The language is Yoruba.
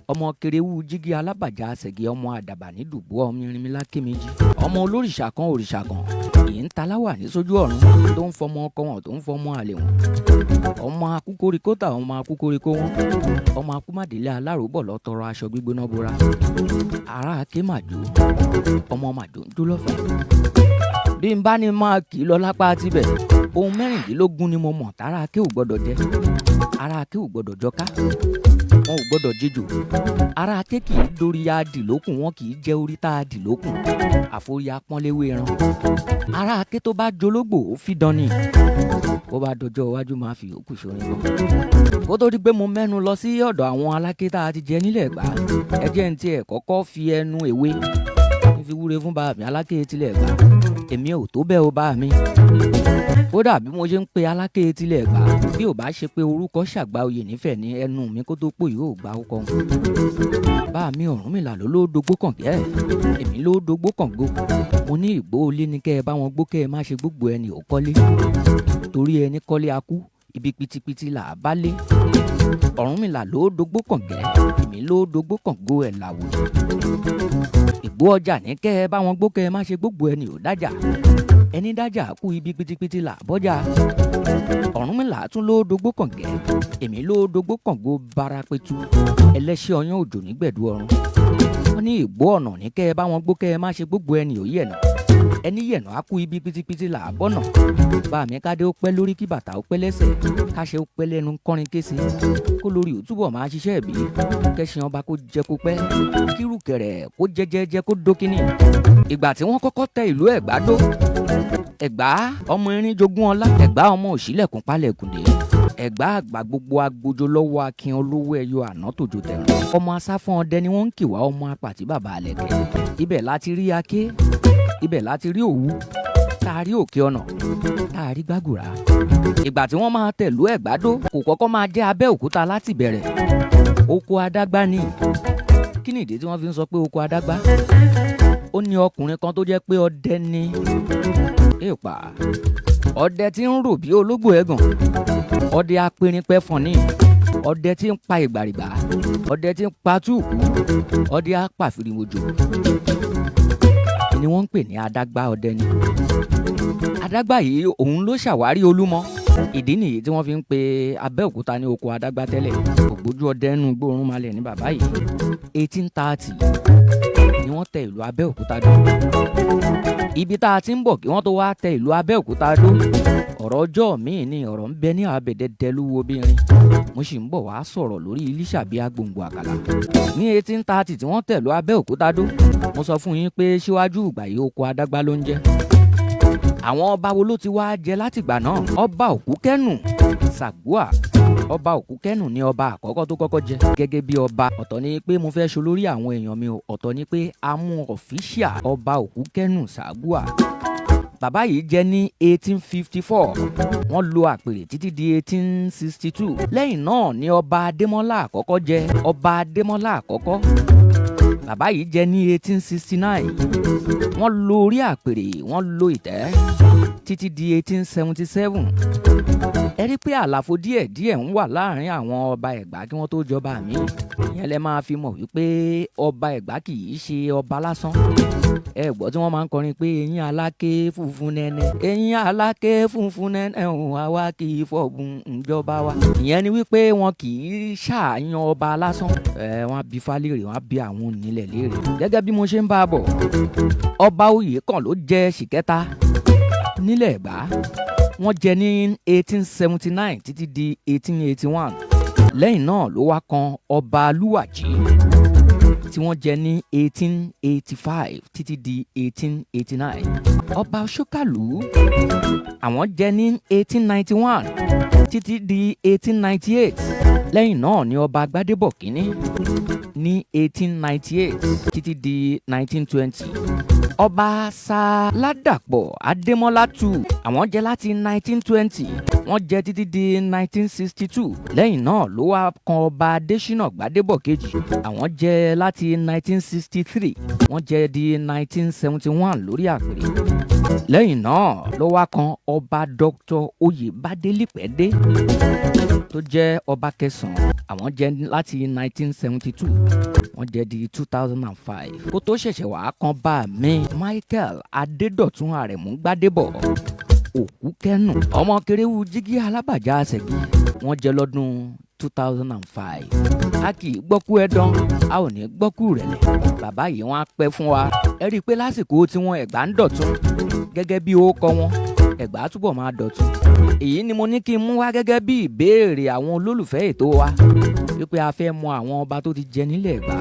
ọmọ kerewu jígí alábàjá àṣẹ̀gẹ̀ ọmọ àdàbà ní dùbú ọmọ irinmilá kéméjì ọmọ olórìṣà kan òrìṣà kan èyí ń taláwà ní sójú ọ̀run tó ń fọmọ ọkọ wọn tó ń fọmọ àlè wọn ọmọ akúkóríkótà ọmọ akúkóríkó wọn ọmọ akúmàdélé aláròbọ̀ lọ tọrọ aṣọ gbígbóná bora ará aké màjò ọmọ màjò ń jó lọ́fà bí n bá ní máa kì í lọ lápá tibẹ̀ ohun 16 ni mo mọ̀ tára aké ò gbọ́dọ̀ jẹ ara aké ò gbọ́dọ̀ jọká wọn ò gbọ́dọ̀ jíjò ara aké kì í dorí adìlókùn wọn kì í jẹ orí tá a dìlókùn àforí apọ́nléwé ẹran ara aké tó bá jológbò ó fi dán ni bó bá dọjọ́ iwájú máa fi òkú ṣorin bọ́ kó tó di pé mo mẹ́nu lọ sí ọ̀dọ̀ àwọn aláké tá a ti jẹ nílẹ̀ Ẹ̀gbá ẹ jẹ́ n tiẹ̀ kọ́kọ́ fi ẹnu èwe fi wúre fún bá mi aláké tilẹ̀ Ẹ̀gbá èmi ò tó bẹ́ẹ̀ o bá mi kódà bí mo ṣe ń pe aláké tilẹ̀ Ẹ̀gbá bí ò bá ṣe pé orúkọ ṣàgbà oyè nífẹ̀ẹ́ ní ẹnu mi kó tó pò yóò gba ọkọ bá mi Ọ̀rúnmìlà ló dogbó kàngẹ́ èmi ló dogbó kàngó mo ní ìgbó olé ní kẹ́ ẹ bá wọn gbó kẹ́ ẹ má ṣe gbogbo ẹni ò kọ́lé torí ẹni kọ́lé akú ibi pitipiti là á bá lé Ọ̀rúnmìlà ló dogbó kàngẹ́ èmi ló dogbó kàngó ẹ̀ làwò ìgbó ọjà ní kẹ́ ẹ bá wọn gbó kẹ́ ẹ má ṣe gbogbo ẹni ò dájà ẹni dájà kú ibi pitipiti là bọ́jà Ọ̀rúnmìlà tún ló dogbó kàngẹ́ èmi ló dogbó kàngó barapetu ẹlẹ́ṣẹ̀ ọyàn òjò nígbẹ̀dú ọ̀run wọ́n ní ìgbó ọ̀nà ní kẹ́ ẹ bá wọn gbó kẹ́ ẹ má ṣe gbogbo ẹni ò yẹ̀nà ẹni yẹ̀nà á kú ibi pitipiti là bọ́nà bá mi kádé ó pẹ́ lórí kí bàtà ó pẹ́ lẹ́sẹ̀ káṣe ó pẹ́ lẹ́nu kọrin kése kó lórí òtúbọ̀ máa ṣiṣẹ́ ìbí kẹ́sìn ọba kó jẹ kó pẹ́ kírù kẹrẹ̀ kó jẹjẹjẹ kó dókínì ìgbà tí wọ́n kọ́kọ́ tẹ ìlú Ẹ̀gbá dó Ẹ̀gbá ọmọ erin jogún ọlá Ẹ̀gbá ọmọ òṣìlẹ̀kùn pálẹ̀kùndé Ẹ̀gbá àgbà gbogbo agbójó lọ́wọ́ akin olówó ẹyọ àná tòjò tẹ̀rùn ọmọ asáfọ́n ọdẹ ni wọ́n ń kì wá ọmọ apàtí bàbá Àlẹ̀kẹ́ ibẹ̀ láti rí aké ibẹ̀ láti rí òwú tá a rí òkè ọ̀nà tá a rí gbàgùrà ìgbà tí wọ́n máa tẹ̀lú Ẹ̀gbá dó kò kọ́kọ́ máa jẹ́ Abẹ́òkúta láti bẹ̀rẹ̀ oko adágbá ni kí ni ìdí tí wọ́n fi ń sọ pé oko adágbá ó ní ọkùnrin kan tó jẹ́ pé ọdẹ ni èèpà ọdẹ tí ń rò bí ológbò ẹ̀gàn ọdẹ apẹrinpẹ fọ̀nì ọdẹ tí ń pa ìgbàrìgbà ọdẹ tí ń pa túùkù ọdẹ apàfìrìmọjò ni wọ́n ń pè ní adágbá ọdẹ ni adágbá yìí òun ló ṣàwárí Olúmọ ìdí nìyí tí wọ́n fi ń pe Abẹ́òkúta ní oko adágbá tẹ́lẹ̀ ògbójú ọdẹ nínú gbóòórùn malẹ̀ ní bàbá yìí 1830 ni wọ́n tẹ ìlú Abẹ́òkúta dó ibi tá a ti ń bọ̀ kí wọ́n tó wá tẹ ìlú Abẹ́òkúta dó ọ̀rọ̀ ọjọ́ míì ni ọ̀rọ̀ ń bẹ ní abẹ̀dẹ̀dẹ̀lúwo bírin mo sì ń bọ̀ wá sọ̀rọ̀ lórí Lísàbí agbòǹgbò àkàlà ní 1830 tí wọ́n tẹ ìlú Abẹ́òkúta dó mo sọ fún yín pé síwájú ìgbà yìí oko adágbá ló ń jẹ́ àwọn ọba wo ló ti wá jẹ látìgbà náà ọba Òkúkẹ́nù Sàgúà ọba Òkúkẹ́nù ni ọba àkọ́kọ́ tó kọ́kọ́ jẹ gẹ́gẹ́ bí ọba ọ̀tọ̀ ni pé mo fẹ́ ṣolórí àwọn èèyàn mi ọ̀tọ̀ ni pé amú ọ̀fíṣíà ọba Òkúkẹ́nù Sàgúà bàbá yìí jẹ ní 1854 wọ́n lo àpèrè títí di 1862 lẹ́yìn náà ni ọba Adémọ́lá àkọ́kọ́ jẹ ọba Adémọ́lá àkọ́kọ́ bàbá yìí jẹ ní 1869 wọ́n lo orí àpèrè wọ́n lo ìtẹ́ títí di 1877 ẹ rí pé àlàfo díẹ̀díẹ̀ ń wà láàrin àwọn ọba Ẹ̀gbá kí wọ́n tó jọba mi ìyẹn lẹ máa fi mọ̀ wípé ọba Ẹ̀gbá kì í ṣe ọba lásán ẹ gbọ́ tí wọ́n máa ń kọrin pé eyín Aláké funfun nẹ́nẹ́ eyín Aláké funfun nẹ́nẹ́ òun àwa kì í fọ̀gùn ìjọba wa ìyẹn ni wípé wọn kì í ṣàyàn ọba lásán wọn bí falẹ́rẹ̀ wọn bí àwọn onílẹ̀ léèrè gẹ́gẹ́ bí mo ṣe ń bá a bọ̀ ọba Oyèkán ló jẹ ṣìkẹta nílẹ̀ Ẹ̀gbá wọ́n jẹ ní 1879 títí di 1881 lẹ́yìn náà ló wá kan ọba Lúwàjí tí wọ́n jẹ ní 1885 títí di 1889 ọba Ṣókàlú àwọn jẹ ní 1891 títí di 1898 lẹ́yìn náà ni ọba Gbádébọ̀ Kínní ní 1898 títí di 1920 ọba Sàládàpọ̀ Adémọ́lá II àwọn jẹ láti 1920 wọ́n jẹ títí di 1962 lẹ́yìn náà ló wá kan ọba Adésínà Gbádébọ̀ kejì àwọn jẹ láti 1963 wọ́n jẹ di 1971 lórí àpèrè lẹ́yìn náà ló wá kan ọba Dr. Oyèbádélé Pẹ́dé tó jẹ́ ọba kẹsàn-án. Àwọn jẹ láti 1972 wọ́n jẹ di 2005 kó tó ṣẹ̀ṣẹ̀ wá kan bá mi Michael Adédọ̀tún Àrẹ̀mú Gbádébọ̀ òkú kẹ́nù ọmọ kéréwù jígí alábàjá àṣẹ̀gí. Wọ́n jẹ lọ́dún 2005. A kì í gbọ́kú ẹ̀dán a ò ní gbọ́kú rẹ̀lẹ̀. Bàbá yìí wọ́n á pẹ́ fún wa. Ẹ rí i pé lásìkò tí wọ́n Ẹ̀gbá ń dọ̀tún gẹ́gẹ́ bí ó kọ́ wọn Ẹ̀gbá túbọ̀ máa dọ̀tún. Èyí ni mo ní kí n mú wá gẹ́gẹ́ bí ìbéèrè àwọn olólùfẹ́ ètò wa wípé a fẹ́ mọ àwọn ọba tó ti jẹ nílẹ̀ Ẹ̀gbá.